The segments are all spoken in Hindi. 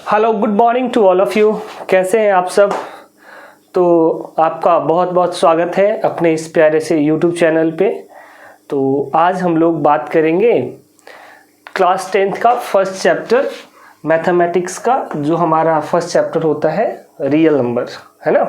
Hello, good morning to all of you. कैसे हैं आप सब? तो आपका बहुत बहुत स्वागत है अपने इस प्यारे से यूट्यूब चैनल पे। तो आज हम लोग बात करेंगे क्लास 10th का फर्स्ट चैप्टर मैथमेटिक्स का, जो हमारा फर्स्ट चैप्टर होता है रियल नंबर, है ना।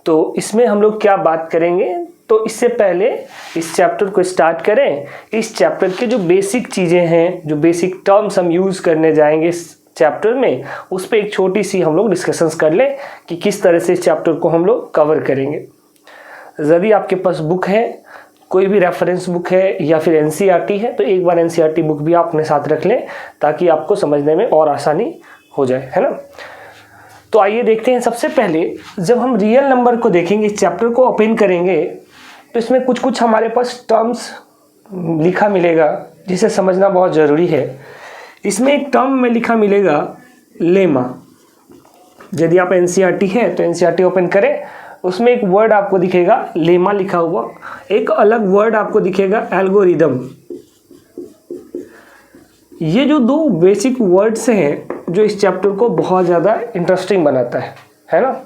तो इसमें हम लोग क्या बात करेंगे, तो इससे पहले इस चैप्टर को स्टार्ट करें। इस चैप्टर के जो बेसिक चीज़ें हैं, जो बेसिक टर्म्स हम यूज़ करने जाएंगे इस चैप्टर में, उस पर एक छोटी सी हम लोग डिस्कशंस कर लें कि किस तरह से इस चैप्टर को हम लोग कवर करेंगे। यदि आपके पास बुक है, कोई भी रेफरेंस बुक है या फिर एनसीईआरटी है, तो एक बार एनसीईआरटी बुक भी आप अपने साथ रख लें ताकि आपको समझने में और आसानी हो जाए, है ना। तो आइए देखते हैं। सबसे पहले जब हम रियल नंबर को देखेंगे, इस चैप्टर को ओपन करेंगे, तो इसमें कुछ कुछ हमारे पास टर्म्स लिखा मिलेगा जिसे समझना बहुत ज़रूरी है। इसमें एक टर्म में लिखा मिलेगा लेमा। यदि आप एनसीईआरटी है तो एनसीईआरटी ओपन करें, उसमें एक वर्ड आपको दिखेगा लेमा लिखा हुआ, एक अलग वर्ड आपको दिखेगा एल्गोरिदम। ये जो दो बेसिक वर्ड्स हैं जो इस चैप्टर को बहुत ज़्यादा इंटरेस्टिंग बनाता है ना।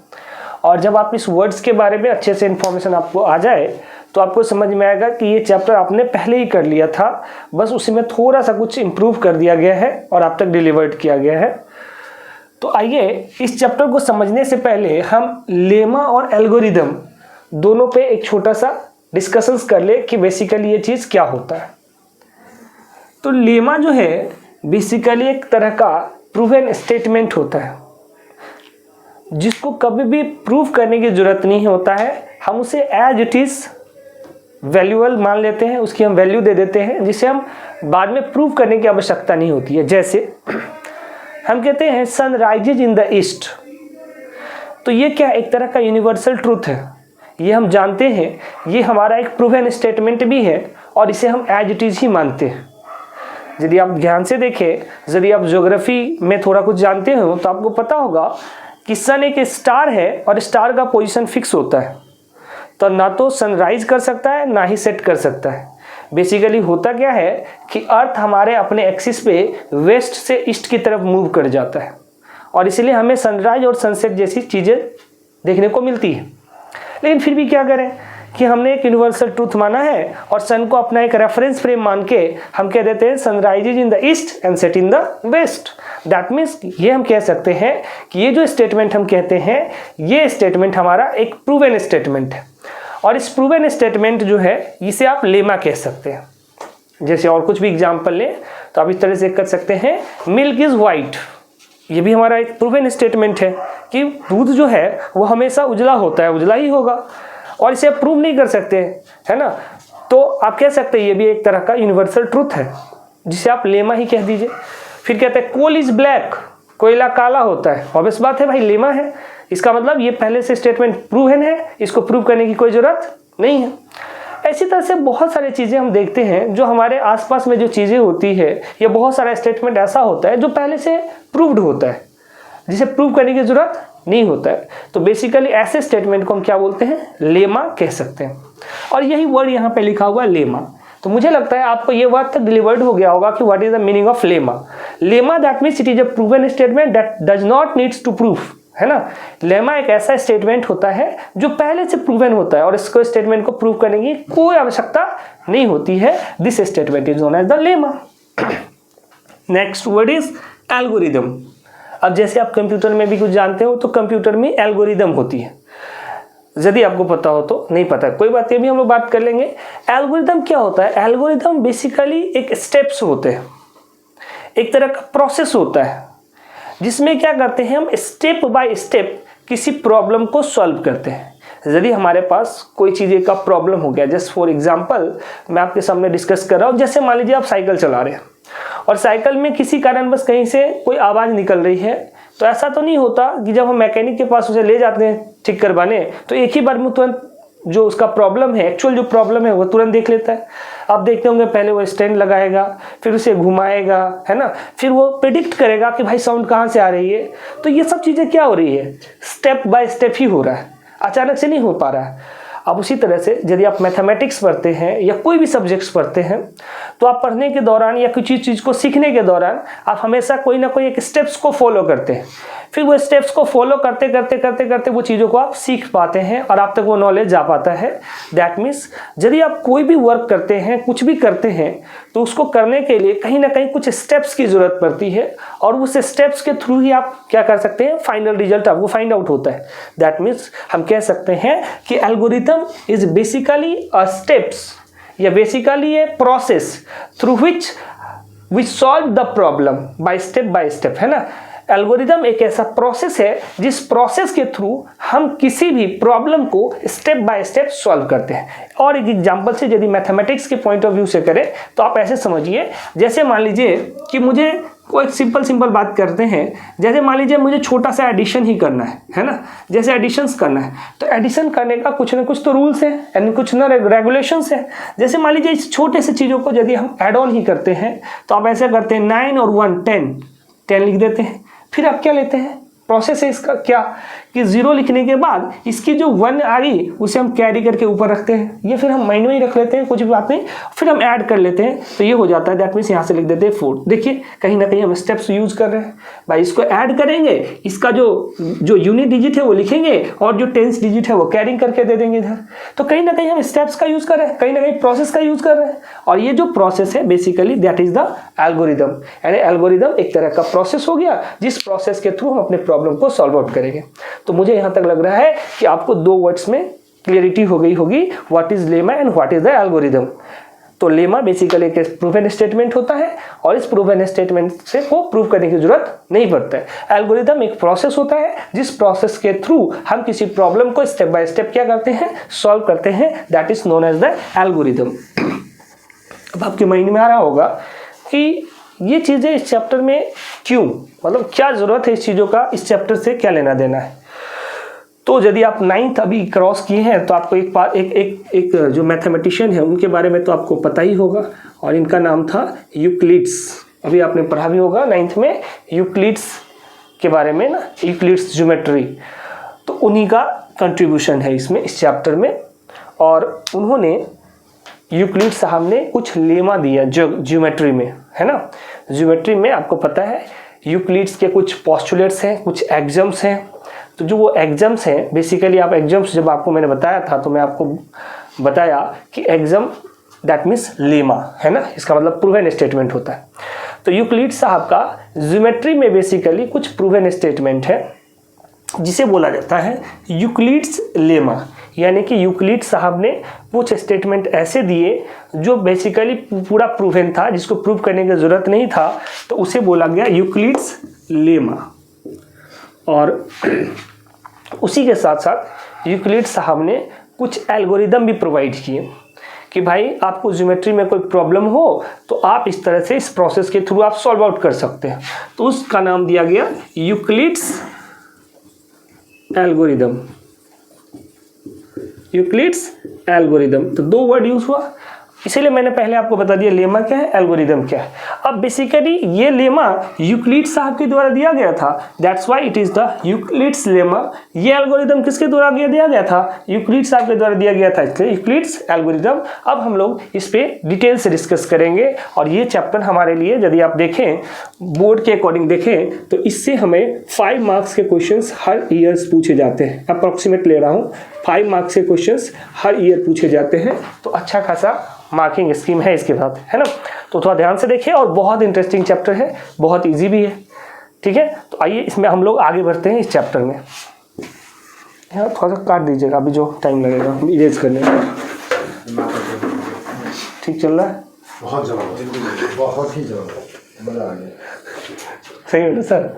और जब आप इस वर्ड्स के बारे में अच्छे से इन्फॉर्मेशन आपको आ जाए तो आपको समझ में आएगा कि ये चैप्टर आपने पहले ही कर लिया था, बस उसी में थोड़ा सा कुछ इम्प्रूव कर दिया गया है और आप तक डिलीवर्ड किया गया है। तो आइए इस चैप्टर को समझने से पहले हम लेमा और एल्गोरिदम दोनों पे एक छोटा सा डिस्कशंस कर ले कि बेसिकली ये चीज़ क्या होता है। तो लेमा जो है बेसिकली एक तरह का प्रूवन स्टेटमेंट होता है जिसको कभी भी प्रूव करने की ज़रूरत नहीं होता है। हम उसे एज इट इज़ वैल्यूएबल मान लेते हैं, उसकी हम वैल्यू दे देते हैं, जिसे हम बाद में प्रूव करने की आवश्यकता नहीं होती है। जैसे हम कहते हैं sun rises in the east, तो ये क्या एक तरह का यूनिवर्सल ट्रूथ है, ये हम जानते हैं, ये हमारा एक प्रूवन स्टेटमेंट भी है और इसे हम एज इट इज़ ही मानते हैं। यदि आप ध्यान से देखें, यदि आप ज्योग्राफी में थोड़ा कुछ जानते हो तो आपको पता होगा कि सन एक स्टार है और स्टार का पोजीशन फिक्स होता है, तो ना तो सनराइज कर सकता है ना ही सेट कर सकता है। बेसिकली होता क्या है कि अर्थ हमारे अपने एक्सिस पे वेस्ट से ईस्ट की तरफ मूव कर जाता है और इसलिए हमें सनराइज और सनसेट जैसी चीज़ें देखने को मिलती है। लेकिन फिर भी क्या करें कि हमने एक यूनिवर्सल ट्रूथ माना है और सन को अपना एक रेफरेंस फ्रेम मान के हम कह देते हैं sunrise is in the east and set in the west. That means ये हम कह सकते हैं कि ये जो स्टेटमेंट हम कहते हैं, ये स्टेटमेंट हमारा एक प्रूवन स्टेटमेंट है और इस प्रूवन स्टेटमेंट जो है इसे आप लेमा कह सकते हैं। जैसे और कुछ भी एग्जाम्पल लें तो आप इस तरह से कर सकते हैं मिल्क इज़ वाइट, ये भी हमारा एक प्रूवन स्टेटमेंट है कि दूध जो है वो हमेशा उजला होता है, उजला ही होगा, और इसे आप प्रूव नहीं कर सकते, है ना। तो आप कह सकते हैं ये भी एक तरह का यूनिवर्सल ट्रूथ है जिसे आप लेमा ही कह दीजिए। फिर कहते हैं कोल इज ब्लैक, कोयला काला होता है, ऑब्वियस बात है भाई लेमा है, इसका मतलब ये पहले से स्टेटमेंट प्रूवन है, इसको प्रूव करने की कोई ज़रूरत नहीं है। ऐसी तरह से बहुत सारी चीज़ें हम देखते हैं जो हमारे आसपास में जो चीज़ें होती है, या बहुत सारा स्टेटमेंट ऐसा होता है जो पहले से प्रूव्ड होता है, जिसे प्रूव करने की ज़रूरत नहीं होता है। तो बेसिकली ऐसे स्टेटमेंट को हम क्या बोलते हैं, लेमा कह सकते हैं। और यही वर्ड यहाँ पे लिखा हुआ है लेमा। तो मुझे लगता है आपको ये वर्ड तक डिलीवर्ड हो गया होगा कि what is the meaning of lemma. Lemma that means it is a proven statement that does not needs to prove, है ना। लेमा एक ऐसा स्टेटमेंट होता है जो पहले से प्रूवन होता है और इसको स्टेटमेंट को प्रूव करने की कोई आवश्यकता नहीं होती है। This statement is known as the lemma. Next word is algorithm. अब जैसे आप कंप्यूटर में भी कुछ जानते हो तो कंप्यूटर में एल्गोरिदम होती है, यदि आपको पता हो तो, नहीं पता कोई बात, ये भी हम लोग बात कर लेंगे। एल्गोरिदम क्या होता है? एल्गोरिदम बेसिकली एक स्टेप्स होते हैं, एक तरह का प्रोसेस होता है जिसमें क्या करते हैं हम स्टेप बाय स्टेप किसी प्रॉब्लम को सॉल्व करते हैं। यदि हमारे पास कोई चीज़ का प्रॉब्लम हो गया, जस्ट फॉर एग्जांपल मैं आपके सामने डिस्कस कर रहा हूँ, जैसे मान लीजिए आप साइकिल चला रहे हैं और साइकिल में किसी कारणवश कहीं से कोई आवाज़ निकल रही है, तो ऐसा तो नहीं होता कि जब हम मैकेनिक के पास उसे ले जाते हैं ठीक करवाने तो एक ही बार में तुरंत जो उसका प्रॉब्लम है, एक्चुअल जो प्रॉब्लम है वो तुरंत देख लेता है। आप देखते होंगे पहले वो स्टैंड लगाएगा, फिर उसे घुमाएगा, है ना, फिर वो प्रिडिक्ट करेगा कि भाई साउंड कहाँ से आ रही है। तो ये सब चीज़ें क्या हो रही है, स्टेप बाय स्टेप ही हो रहा है, अचानक से नहीं हो पा रहा है। अब उसी तरह से यदि आप मैथमेटिक्स पढ़ते हैं या कोई भी सब्जेक्ट्स पढ़ते हैं तो आप पढ़ने के दौरान या किसी चीज़ को सीखने के दौरान आप हमेशा कोई ना कोई एक स्टेप्स को फॉलो करते हैं, फिर वो स्टेप्स को फॉलो करते करते करते करते वो चीज़ों को आप सीख पाते हैं और आप तक वो नॉलेज जा पाता है। दैट मीन्स यदि आप कोई भी वर्क करते हैं, कुछ भी करते हैं, तो उसको करने के लिए कहीं ना कहीं कुछ स्टेप्स की ज़रूरत पड़ती है और उस स्टेप्स के थ्रू ही आप क्या कर सकते हैं, फाइनल रिजल्ट आपको फाइंड आउट होता है। दैट मीन्स हम कह सकते हैं कि algorithm is basically a steps या basically a process through which we solve the problem by step, है ना। एल्गोरिदम एक ऐसा प्रोसेस है जिस प्रोसेस के थ्रू हम किसी भी प्रॉब्लम को स्टेप बाय स्टेप सॉल्व करते हैं। और एक एग्जांपल से यदि मैथमेटिक्स के पॉइंट ऑफ व्यू से करें तो आप ऐसे समझिए, जैसे मान लीजिए कि मुझे कोई सिंपल बात करते हैं, जैसे मान लीजिए मुझे छोटा सा एडिशन ही करना है ना, जैसे एडिशंस करना है तो एडिशन करने का कुछ ना कुछ तो रूल्स हैं एंड कुछ ना रेगुलेशंस हैं। जैसे मान लीजिए इस छोटे से चीज़ों को यदि हम ऐड ऑन ही करते हैं तो आप ऐसे करते हैं 9 और 1 10 लिख देते हैं, फिर आप क्या लेते हैं, प्रोसेस है इसका क्या कि 0 लिखने के बाद इसकी जो 1 आ गई उसे हम कैरी करके ऊपर रखते हैं, ये फिर हम माइंड में ही रख लेते हैं, कुछ भी बात नहीं, फिर हम ऐड कर लेते हैं तो ये हो जाता है। दैट मीन्स यहाँ से लिख देते हैं 4। देखिए कहीं ना कहीं हम स्टेप्स यूज कर रहे हैं भाई, इसको ऐड करेंगे, इसका जो यूनिट डिजिट है वो लिखेंगे और जो टेंस डिजिट है वो कैरिंग करके दे देंगे इधर। तो कहीं ना कहीं हम स्टेप्स का यूज कर रहे हैं, कहीं ना कहीं प्रोसेस का यूज कर रहे हैं, और ये जो प्रोसेस है basically that is the algorithm. यानी एल्गोरिदम एक तरह का प्रोसेस हो गया जिस प्रोसेस के थ्रू हम अपने प्रॉब्लम को सॉल्व आउट करेंगे। तो मुझे यहाँ तक लग रहा है कि आपको 2 वर्ड्स में क्लियरिटी हो गई होगी, what is lemma and what is the algorithm. तो लेमा बेसिकली एक प्रूवन स्टेटमेंट होता है और इस प्रूवन स्टेटमेंट से को प्रूव करने की जरूरत नहीं पड़ता है। एल्गोरिदम एक प्रोसेस होता है जिस प्रोसेस के थ्रू हम किसी प्रॉब्लम को स्टेप बाय स्टेप क्या करते हैं, सॉल्व करते हैं, that is known as the algorithm. अब आपके माइंड में आ रहा होगा कि ये चीज़ें इस चैप्टर में क्यों, मतलब क्या ज़रूरत है इस चीज़ों का, इस चैप्टर से क्या लेना देना है। तो यदि आप 9th अभी क्रॉस किए हैं तो आपको एक जो मैथमेटिशियन है उनके बारे में तो आपको पता ही होगा, और इनका नाम था यूक्लिड्स। अभी आपने पढ़ा भी होगा 9th में यूक्लिड्स के बारे में ना, यूक्लिड्स ज्योमेट्री। तो उन्हीं का कंट्रीब्यूशन है इसमें, इस चैप्टर में। और उन्होंने यूक्लिड साहब ने कुछ लेमा दिया ज्योमेट्री में, है ना। ज्योमेट्री में आपको पता है यूक्लिड्स के कुछ पोस्टुलेट्स हैं, कुछ एक्जम्स हैं। तो जो वो एक्जम्स हैं बेसिकली, आप एक्जम्स जब आपको मैंने बताया था तो मैं आपको बताया कि एक्जम दैट मीन्स लेमा, है ना, इसका मतलब प्रूवन स्टेटमेंट होता है। तो यूक्लिड साहब का ज्योमेट्री में बेसिकली कुछ प्रूवन स्टेटमेंट है जिसे बोला जाता है यूक्लिड्स लेमा। यानी कि यूक्लिड साहब ने कुछ स्टेटमेंट ऐसे दिए जो बेसिकली पूरा प्रूवन था, जिसको प्रूव करने की ज़रूरत नहीं था, तो उसे बोला गया यूक्लिड्स लेमा। और उसी के साथ साथ यूक्लिड साहब ने कुछ एल्गोरिदम भी प्रोवाइड किए कि भाई आपको ज्योमेट्री में कोई प्रॉब्लम हो तो आप इस तरह से इस प्रोसेस के थ्रू आप सॉल्व आउट कर सकते हैं। तो उसका नाम दिया गया यूक्लिड्स एल्गोरिदम, यूक्लिड्स एल्गोरिदम। तो 2 वर्ड यूज हुआ, इसीलिए मैंने पहले आपको बता दिया लेमा क्या है, एल्गोरिदम क्या है। अब बेसिकली ये लेमा यूक्लिड साहब के द्वारा दिया गया था, that's why it is the Euclid's lemma. ये एल्गोरिदम किसके द्वारा दिया गया था, यूक्लिड साहब के द्वारा दिया गया था, इसलिए यूक्लिड्स एल्गोरिदम। अब हम लोग इस पे डिटेल से डिस्कस करेंगे। और ये चैप्टर हमारे लिए यदि आप देखें बोर्ड के अकॉर्डिंग देखें तो इससे हमें 5 मार्क्स के क्वेश्चंस हर ईयर पूछे जाते हैं। अप्रॉक्सीमेट ले रहा हूँ, 5 मार्क्स के क्वेश्चंस हर ईयर पूछे जाते हैं। तो अच्छा खासा मार्किंग स्कीम है इसके साथ, है ना। तो थोड़ा ध्यान से देखिए, और बहुत इंटरेस्टिंग चैप्टर है, बहुत इजी भी है, ठीक है। तो आइए इसमें हम लोग आगे बढ़ते हैं इस चैप्टर में। यहाँ थोड़ा सा काट दीजिएगा, अभी जो टाइम लगेगा इरेज करने में। ठीक चल रहा है, बहुत जबरदस्त, बहुत ही जबरदस्त, मजा आ गया। सही है ना सर,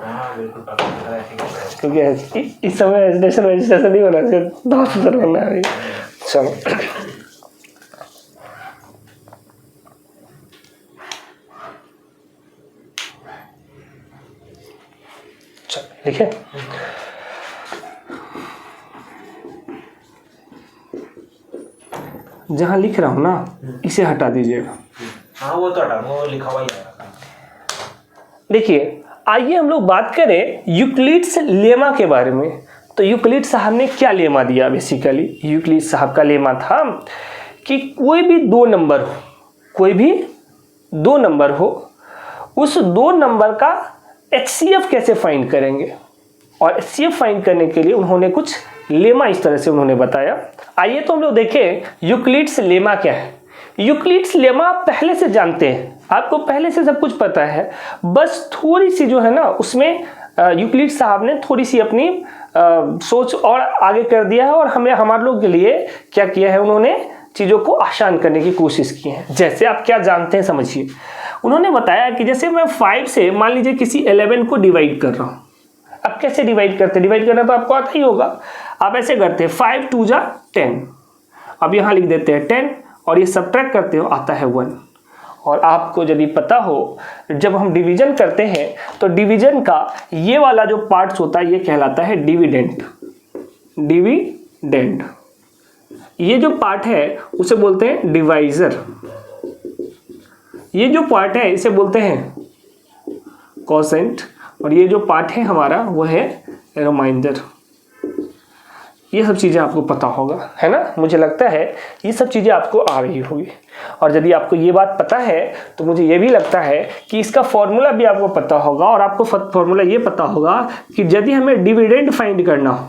क्योंकि इस समय रजिस्ट्रेशन नहीं होना चाहिए, 10% होना है। चलो देखिए, जहां लिख रहा हूं ना इसे हटा दीजिएगा। हाँ वो तो हटा, वो लिखा हुआ ही है। देखिए आइए हम लोग बात करें यूक्लिड्स लेमा के बारे में। तो यूक्लिड साहब ने क्या लेमा दिया? बेसिकली यूक्लिड साहब का लेमा था कि कोई भी दो नंबर हो, कोई भी दो नंबर हो, उस दो नंबर का HCF कैसे फाइंड करेंगे। और HCF फाइंड करने के लिए उन्होंने कुछ लेमा इस तरह से उन्होंने बताया। आइए तो हम लोग देखें यूक्लिड्स लेमा क्या है। यूक्लिड्स लेमा आप पहले से जानते हैं, आपको पहले से सब कुछ पता है, बस थोड़ी सी जो है ना उसमें यूक्लिड साहब ने थोड़ी सी अपनी सोच और आगे कर दिया है और हमारे लोग के लिए क्या किया है, उन्होंने चीज़ों को आसान करने की कोशिश की है। जैसे आप क्या जानते हैं समझिए, उन्होंने बताया कि जैसे मैं 5 से मान लीजिए किसी 11 को डिवाइड कर रहा हूँ। अब कैसे डिवाइड करते हैं? डिवाइड करना तो आपको आता ही होगा। आप ऐसे करते हैं 5 2 जा 10, अब यहाँ लिख देते हैं 10 और ये सब्ट्रैक्ट करते हो आता है 1। और आपको यदि पता हो जब हम डिवीजन करते हैं तो डिवीजन का ये वाला जो पार्ट्स होता है ये कहलाता है डिविडेंड। डिविडेंड ये जो पार्ट है उसे बोलते हैं डिवाइजर, ये जो पार्ट है इसे बोलते हैं कोसेंट, और ये जो पार्ट है हमारा वो है रिमाइंडर। ये सब चीज़ें आपको पता होगा, है ना। मुझे लगता है ये सब चीज़ें आपको आ रही होगी। और यदि आपको ये बात पता है तो मुझे ये भी लगता है कि इसका फॉर्मूला भी आपको पता होगा। और आपको फॉर्मूला ये पता होगा कि यदि हमें डिविडेंड फाइंड करना हो,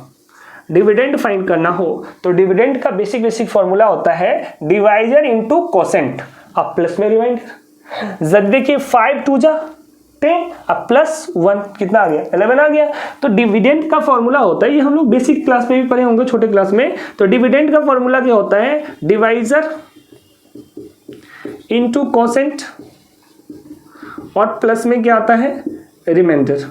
डिविडेंड फाइंड करना हो तो डिविडेंड का बेसिक फॉर्मूला होता है डिवाइजर इंटू कोसेंट। अब प्लस में रिमाइंडर, जब देखिए 5 2 जा 10 अब प्लस 1 कितना आ गया 11 आ गया। तो डिविडेंड का फॉर्मूला होता है, ये हम लोग बेसिक क्लास में भी पढ़े होंगे छोटे क्लास में। तो डिविडेंड का फॉर्मूला क्या होता है? डिवाइजर इंटू कोसेंट और प्लस में क्या आता है? रिमाइंडर।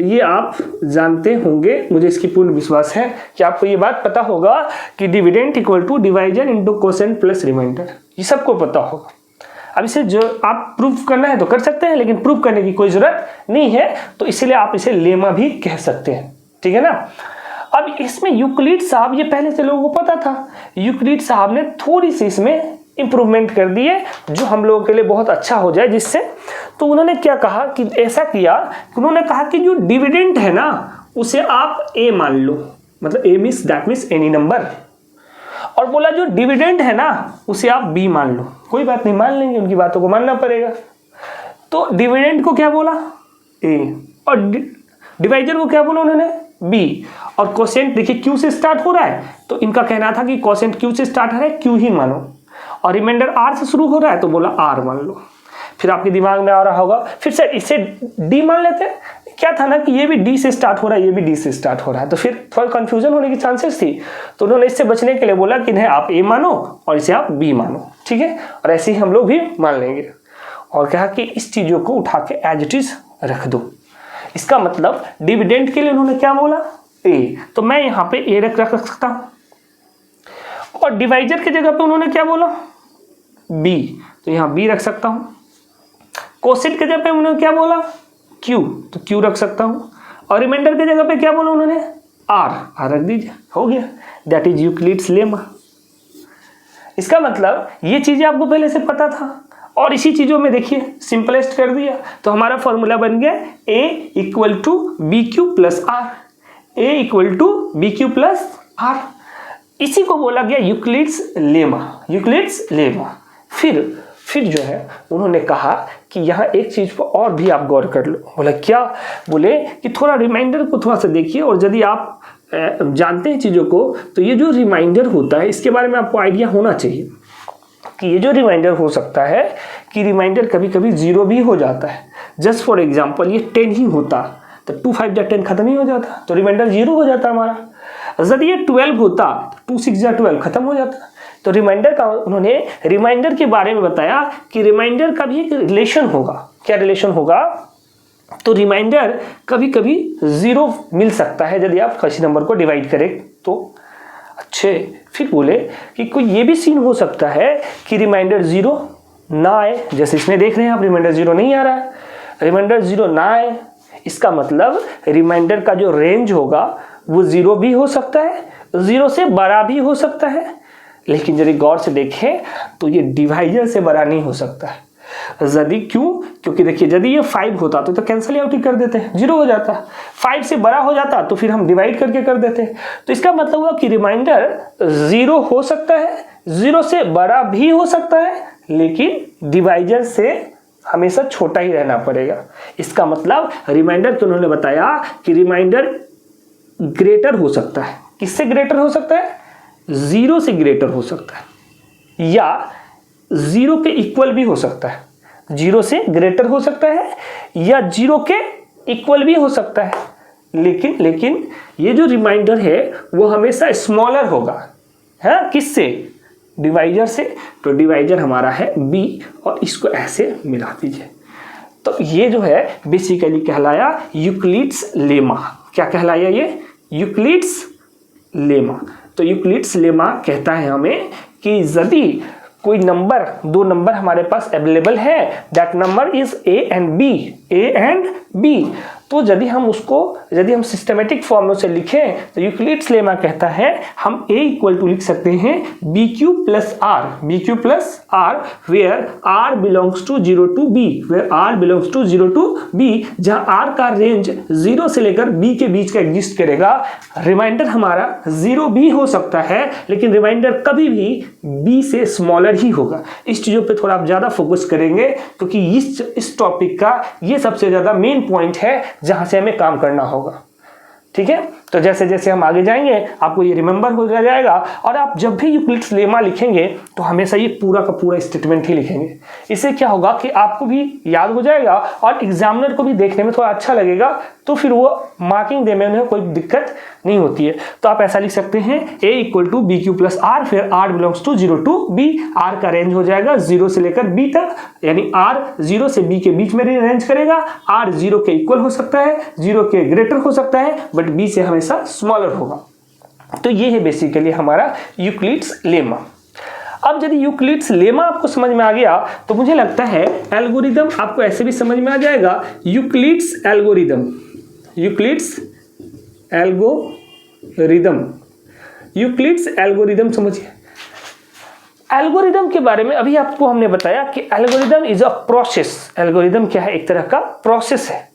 ये आप जानते होंगे, मुझे इसकी पूर्ण विश्वास है कि आपको ये बात पता होगा कि dividend equal to divisor into quotient plus remainder, ये सबको पता होगा। अब इसे जो आप प्रूफ करना है तो कर सकते हैं, लेकिन प्रूफ करने की कोई जरूरत नहीं है, तो इसीलिए आप इसे लेमा भी कह सकते हैं, ठीक है ना। अब इसमें यूक्लिड साहब, ये पहले से लोगों को पता था, यूक्लिड साहब ने थोड़ी सी इसमें इंप्रूवमेंट कर दिए जो हम लोगों के लिए बहुत अच्छा हो जाए। जिससे तो उन्होंने क्या कहा कि ऐसा किया कि उन्होंने कहा कि जो डिविडेंड है ना उसे आप ए मान लो, मतलब a means that means any number, और बोला जो डिविडेंड है ना उसे आप बी मान लो। कोई बात नहीं, मान लेंगे, उनकी बातों को मानना पड़ेगा। तो डिविडेंड को क्या बोला? ए, और डिवाइजर को क्या बोला उन्होंने? बी। और कोसेंट देखिए क्यू से स्टार्ट हो रहा है, तो इनका कहना था कि कोसेंट क्यू से स्टार्ट हो रहा है, क्यू ही मानो। और रिमाइंडर आर से शुरू हो रहा है तो बोला आर मान लो। फिर आपके दिमाग में आ रहा होगा फिर सर इसे डी मान लेते हैं, क्या था ना कि ये भी डी से स्टार्ट हो रहा है, ये भी डी से स्टार्ट हो रहा है, तो फिर थोड़ा कंफ्यूजन होने की चांसेस थी। तो उन्होंने इससे बचने के लिए बोला कि नहीं आप ए मानो और इसे आप बी मानो, ठीक है। और ऐसे ही हम लोग भी मान लेंगे। और कहा कि इस चीज़ों को उठा के एज इट इज रख दो। इसका मतलब डिविडेंड के लिए उन्होंने क्या बोला? ए, तो मैं यहाँ पे ए रख सकता हूँ। और डिवाइजर की जगह पे उन्होंने क्या बोला? बी, तो यहाँ बी रख सकता हूँ। कोसेंट की जगह पे उन्होंने क्या बोला? क्यू, तो क्यू रख सकता हूँ। और रिमाइंडर की जगह पे क्या बोला उन्होंने? आर रख दीजिए, हो गया। That is Euclid's lemma. इसका मतलब ये चीज़ें आपको पहले से पता था और इसी चीज़ों में देखिए सिंपलेस्ट कर दिया, तो हमारा फॉर्मूला बन गया a equal to B Q plus r, a equal to B Q plus r. इसी को बोला गया यूक्लिड्स लेमा, यूक्लिड्स लेमा। फिर जो है उन्होंने कहा कि यहाँ एक चीज़ पर और भी आप गौर कर लो। बोला क्या? बोले कि थोड़ा रिमाइंडर को थोड़ा सा देखिए, और यदि आप जानते हैं चीज़ों को तो ये जो रिमाइंडर होता है इसके बारे में आपको आइडिया होना चाहिए कि ये जो रिमाइंडर हो सकता है कि रिमाइंडर कभी कभी 0 भी हो जाता है। जस्ट फॉर एग्जाम्पल ये 10 ही होता तो 2 5 जा 10 खत्म ही हो जाता, तो रिमाइंडर 0 हो जाता हमारा। यदि ये 12 होता 2 6 जा 12 खत्म हो जाता। तो रिमाइंडर का उन्होंने रिमाइंडर के बारे में बताया कि रिमाइंडर का भी एक रिलेशन होगा। क्या रिलेशन होगा? तो रिमाइंडर कभी कभी 0 मिल सकता है यदि आप किसी नंबर को डिवाइड करें तो। अच्छे, फिर बोले कि कोई ये भी सीन हो सकता है कि रिमाइंडर 0 ना आए, जैसे इसमें देख रहे हैं आप रिमाइंडर 0 नहीं आ रहा है, रिमाइंडर 0 ना आए। इसका मतलब रिमाइंडर का जो रेंज होगा वो 0 भी हो सकता है, 0 से बड़ा भी हो सकता है, लेकिन यदि गौर से देखें तो ये डिवाइजर से बड़ा नहीं हो सकता है। यदि क्यों क्योंकि देखिए यदि ये 5 होता तो कैंसिल आउट ही कर देते हैं, 0 हो जाता। 5 से बड़ा हो जाता तो फिर हम डिवाइड करके कर देते। तो इसका मतलब हुआ कि रिमाइंडर 0 हो सकता है, 0 से बड़ा भी हो सकता है, लेकिन डिवाइजर से हमेशा छोटा ही रहना पड़ेगा। इसका मतलब रिमाइंडर तो उन्होंने बताया कि रिमाइंडर ग्रेटर हो सकता है। किससे ग्रेटर हो सकता है? 0 से ग्रेटर हो सकता है, या 0 के इक्वल भी हो सकता है। 0 से ग्रेटर हो सकता है या 0 के इक्वल भी हो सकता है, लेकिन ये जो रिमाइंडर है वो हमेशा स्मॉलर होगा। है किससे? डिवाइजर से। तो डिवाइजर हमारा है b, और इसको ऐसे मिला दीजिए। तो ये जो है बेसिकली कहलाया यूक्लिड्स लेमा। क्या कहलाया ये? Euclid's lemma. तो यूक्लिड्स लेमा कहता है हमें कि यदि कोई नंबर, 2 नंबर हमारे पास अवेलेबल है, that number is a and b, तो यदि हम सिस्टमेटिक फॉर्मूले से लिखें तो यूक्लिड्स लेमा कहता है हम a इक्वल टू लिख सकते हैं bq plus r, where r belongs to 0 to b, जहां r का रेंज 0 से लेकर b के बीच का एग्जिस्ट करेगा। रिमाइंडर हमारा 0 भी हो सकता है, लेकिन रिमाइंडर कभी भी b से स्मॉलर ही होगा। इस चीज़ों पे थोड़ा आप ज़्यादा फोकस करेंगे, क्योंकि इस टॉपिक का ये सबसे ज़्यादा मेन पॉइंट है जहाँ से हमें काम करना होगा। ठीक है, तो जैसे जैसे हम आगे जाएंगे आपको ये रिमेंबर हो जाएगा, और आप जब भी यूक्लिड्स लेमा लिखेंगे तो हमेशा ये पूरा का पूरा स्टेटमेंट ही लिखेंगे। इससे क्या होगा कि आपको भी याद हो जाएगा और एग्जामिनर को भी देखने में थोड़ा अच्छा लगेगा, तो फिर वो मार्किंग देने में कोई दिक्कत नहीं होती है। तो आप ऐसा लिख सकते हैं a equal to B Q plus R, फिर r belongs to 0 to b, r का रेंज हो जाएगा 0 से लेकर b तक, यानी r 0 से b के बीच में रेंज करेगा। r 0 के इक्वल हो सकता है, 0 के ग्रेटर हो सकता है, बट b से हमेशा स्मॉलर होगा। तो ये है बेसिकली हमारा यूक्लिड्स लेमा। अब यदि यूक्लिड्स लेमा आपको समझ में आ गया तो मुझे लगता है एल्गोरिदम आपको ऐसे भी समझ में आ जाएगा। यूक्लिड्स एल्गोरिदम समझिए। एल्गोरिदम के बारे में अभी आपको हमने बताया कि algorithm is a process. Algorithm क्या है? एक तरह का प्रोसेस है,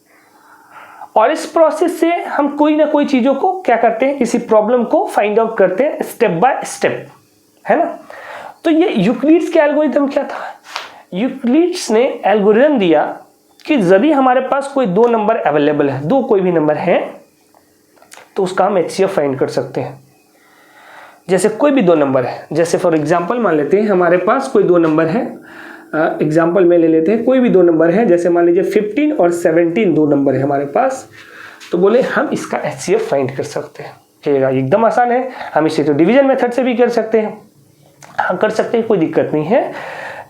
और इस प्रोसेस से हम कोई ना कोई चीजों को क्या करते हैं, किसी प्रॉब्लम को फाइंड आउट करते हैं स्टेप बाय स्टेप, है ना। तो ये यूक्लिड्स के एल्गोरिदम क्या था? यूक्लिड्स ने एल्गोरिदम दिया कि यदि हमारे पास कोई 2 नंबर अवेलेबल है, 2 कोई भी नंबर है, तो उसका हम HCF फाइंड कर सकते हैं। जैसे कोई भी 2 नंबर है, जैसे फॉर एग्जांपल मान लेते हैं हमारे पास कोई 2 नंबर है, एग्जांपल में ले लेते हैं कोई भी 2 नंबर है, जैसे मान लीजिए 15 और 17 2 नंबर है हमारे पास, तो बोले हम इसका HCF फाइंड कर सकते हैं। एकदम आसान है, हम इसे तो डिवीजन मेथड से भी कर सकते हैं, हाँ कर सकते हैं, कोई दिक्कत नहीं है।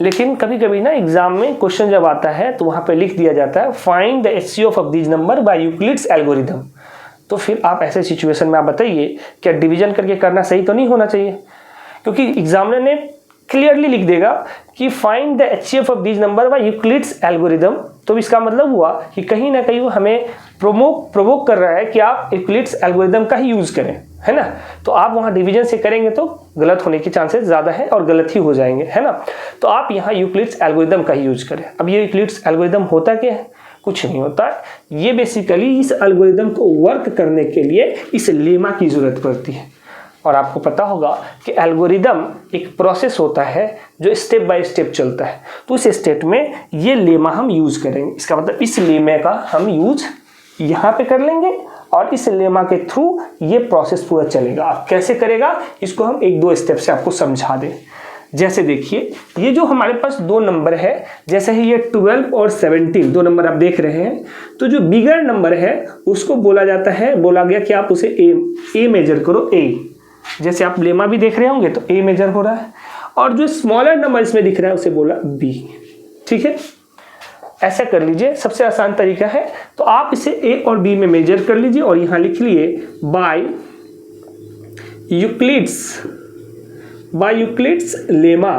लेकिन कभी कभी ना एग्जाम में क्वेश्चन जब आता है तो वहाँ पे लिख दिया जाता है find the HCF of this number by Euclid's algorithm. तो फिर आप ऐसे सिचुएशन में आप बताइए क्या डिवीजन करके करना सही तो नहीं होना चाहिए, क्योंकि एग्जामिनर ने क्लियरली लिख देगा कि find the HCF of this number by Euclid's algorithm. तो इसका मतलब हुआ कि कहीं ना कहीं वो हमें प्रोवोक कर रहा है कि आप यूक्लिड्स एल्गोरिदम का ही यूज करें, है ना। तो आप वहाँ डिवीजन से करेंगे तो गलत होने के चांसेस ज़्यादा है और गलत ही हो जाएंगे, है ना। तो आप यहाँ यूक्लिड्स एल्गोरिदम का ही यूज करें। अब ये यूक्लिड्स एल्गोरिदम होता क्या है? कुछ नहीं होता, ये बेसिकली इस एल्गोरिदम को वर्क करने के लिए इस लेमा की जरूरत पड़ती है। और आपको पता होगा कि एल्गोरिदम एक प्रोसेस होता है जो स्टेप बाय स्टेप चलता है, तो उस स्टेप में ये लेमा हम यूज करेंगे। इसका मतलब इस लेमा का हम यूज यहाँ पे कर लेंगे और इस लेमा के थ्रू ये प्रोसेस पूरा चलेगा। आप कैसे करेगा इसको हम 1-2 स्टेप से आपको समझा दें। जैसे देखिए ये जो हमारे पास 2 नंबर है, जैसे ही ये 12 और 17 2 नंबर आप देख रहे हैं, तो जो बिगर नंबर है उसको बोला गया कि आप उसे ए मेजर करो। ए जैसे आप लेमा भी देख रहे होंगे तो ए मेजर हो रहा है, और जो स्मॉलर नंबर इसमें दिख रहा है उसे बोला बी। ठीक है, ऐसा कर लीजिए, सबसे आसान तरीका है। तो आप इसे ए और बी में मेजर कर लीजिए और यहाँ लिख लिए बाय यूक्लिड्स लेमा।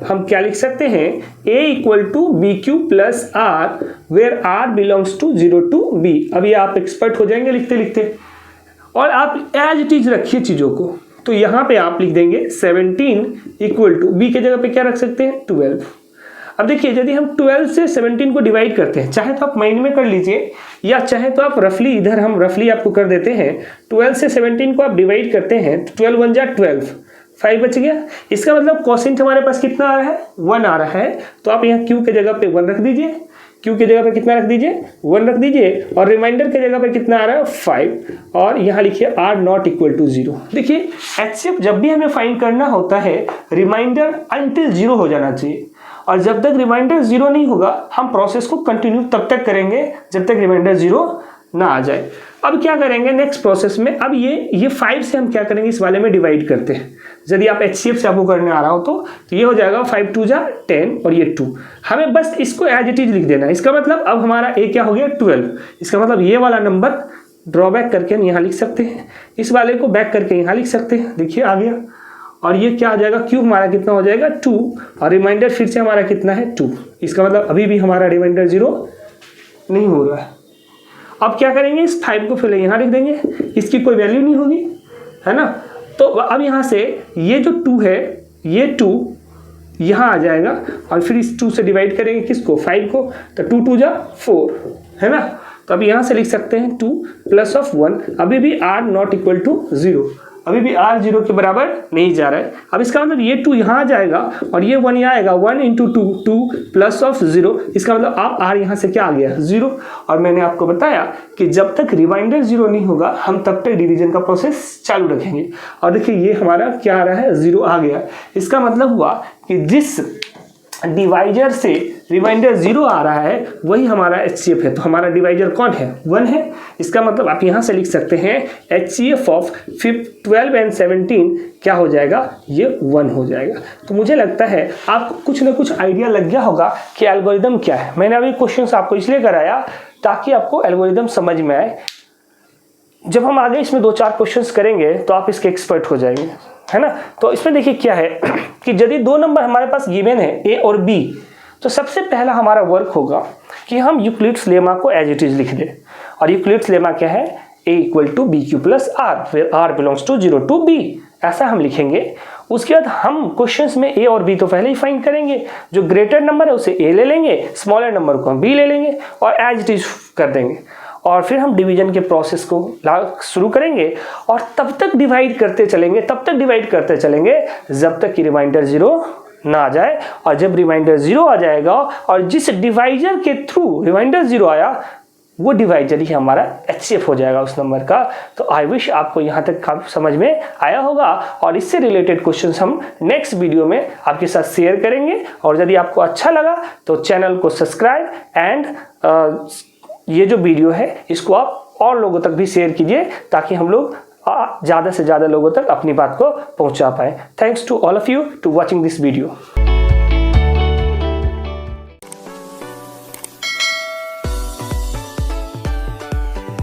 हम क्या लिख सकते हैं? a equal to B Q plus R, where r belongs to 0 to b। अभी आप एक्सपर्ट हो जाएंगे लिखते लिखते, और आप एज इट इज रखिए चीज़ों को। तो यहाँ पे आप लिख देंगे 17 इक्वल टू बी के जगह पे क्या रख सकते हैं? 12। अब देखिए यदि हम 12 से 17 को डिवाइड करते हैं, चाहे तो आप माइंड में कर लीजिए या चाहे तो आप रफली, इधर हम रफली आपको कर देते हैं। 12 से 17 को आप डिवाइड करते हैं तो 12 1 जा 12, 5 बच गया। इसका मतलब क्वोशिएंट हमारे पास कितना आ रहा है, 1 आ रहा है। तो आप यहाँ क्यू के जगह पे 1 रख दीजिए, क्यू की जगह पे कितना रख दीजिए, 1 रख दीजिए, और रिमाइंडर की जगह पे कितना आ रहा है, 5, और यहाँ लिखिए आर नॉट इक्वल टू 0। देखिए HCF जब भी हमें फाइंड करना होता है, रिमाइंडर अंटिल 0 हो जाना चाहिए, और जब तक रिमाइंडर 0 नहीं होगा हम प्रोसेस को कंटिन्यू तब तक करेंगे जब तक रिमाइंडर 0 ना आ जाए। अब क्या करेंगे नेक्स्ट प्रोसेस में, अब ये 5 से हम क्या करेंगे, इस वाले में डिवाइड करते हैं। यदि आप HCF से आपको करने आ रहा हो तो ये हो जाएगा 5 2 जा 10 और ये 2। हमें बस इसको एज इट इज लिख देना है। इसका मतलब अब हमारा A क्या हो गया, 12। इसका मतलब ये वाला नंबर ड्रॉबैक करके हम यहाँ लिख सकते हैं, इस वाले को बैक करके यहाँ लिख सकते हैं। देखिए आ गया, और ये क्या आ जाएगा, क्यूब हमारा कितना हो जाएगा 2, और रिमाइंडर फिर से हमारा कितना है 2। इसका मतलब अभी भी हमारा रिमाइंडर 0 नहीं हो रहा है। अब क्या करेंगे, इस 5 को फिर यहाँ लिख देंगे, इसकी कोई वैल्यू नहीं होगी, है ना। तो अब यहाँ से ये जो 2 है, ये 2 यहाँ आ जाएगा, और फिर इस 2 से डिवाइड करेंगे किसको, 5 को, तो 2 2 जा 4, है ना। तो अब यहाँ से लिख सकते हैं 2 प्लस ऑफ 1, अभी भी r नॉट इक्वल टू 0, अभी भी r 0 के बराबर नहीं जा रहा है। अब इसका मतलब ये 2 यहाँ आ जाएगा और ये 1 यहाँ आएगा, 1 इंटू 2, 2 प्लस ऑफ 0, इसका मतलब आप r यहाँ से क्या आ गया, 0। और मैंने आपको बताया कि जब तक रिमाइंडर 0 नहीं होगा हम तब तक डिवीजन का प्रोसेस चालू रखेंगे। और देखिए ये हमारा क्या आ रहा है, 0 आ गया। इसका मतलब हुआ कि जिस डिवाइजर से रिमाइंडर 0 आ रहा है वही हमारा HCF है। तो हमारा डिवाइजर कौन है, 1 है। इसका मतलब आप यहाँ से लिख सकते हैं HCF ऑफ 12 एंड 17 क्या हो जाएगा, ये 1 हो जाएगा। तो मुझे लगता है आपको कुछ ना कुछ आइडिया लग गया होगा कि एल्गोरिदम क्या है। मैंने अभी क्वेश्चन आपको इसलिए कराया ताकि आपको एल्गोरिदम समझ में आए। जब हम आगे इसमें 2-4 क्वेश्चंस करेंगे तो आप इसके एक्सपर्ट हो जाएंगे, है ना। तो इसमें देखिए क्या है कि यदि 2 नंबर हमारे पास गिवन है A और B, तो सबसे पहला हमारा वर्क होगा कि हम यूक्लिड्स लेमा को एज इट इज लिख दें। और यूक्लिड्स लेमा क्या है, A equal to B Q plus R, फिर R belongs to 0 to B, ऐसा हम लिखेंगे। उसके बाद हम क्वेश्चंस में A और B तो पहले ही फाइंड करेंगे, जो ग्रेटर नंबर है उसे A ले लेंगे, स्मॉलर नंबर को हम B ले लेंगे और एज इट इज कर देंगे। और फिर हम डिवीजन के प्रोसेस को शुरू करेंगे और तब तक डिवाइड करते चलेंगे, तब तक डिवाइड करते चलेंगे जब तक कि रिमाइंडर 0 ना आ जाए। और जब रिमाइंडर 0 आ जाएगा और जिस डिवाइजर के थ्रू रिमाइंडर 0 आया वो डिवाइजर ही हमारा HCF हो जाएगा उस नंबर का। तो आई विश आपको यहाँ तक समझ में आया होगा, और इससे रिलेटेड क्वेश्चंस हम नेक्स्ट वीडियो में आपके साथ शेयर करेंगे। और यदि आपको अच्छा लगा तो चैनल को सब्सक्राइब एंड ये जो वीडियो है इसको आप और लोगों तक भी शेयर कीजिए ताकि हम लोग ज़्यादा से ज़्यादा लोगों तक अपनी बात को पहुंचा पाए। Thanks to all of you to watching this video.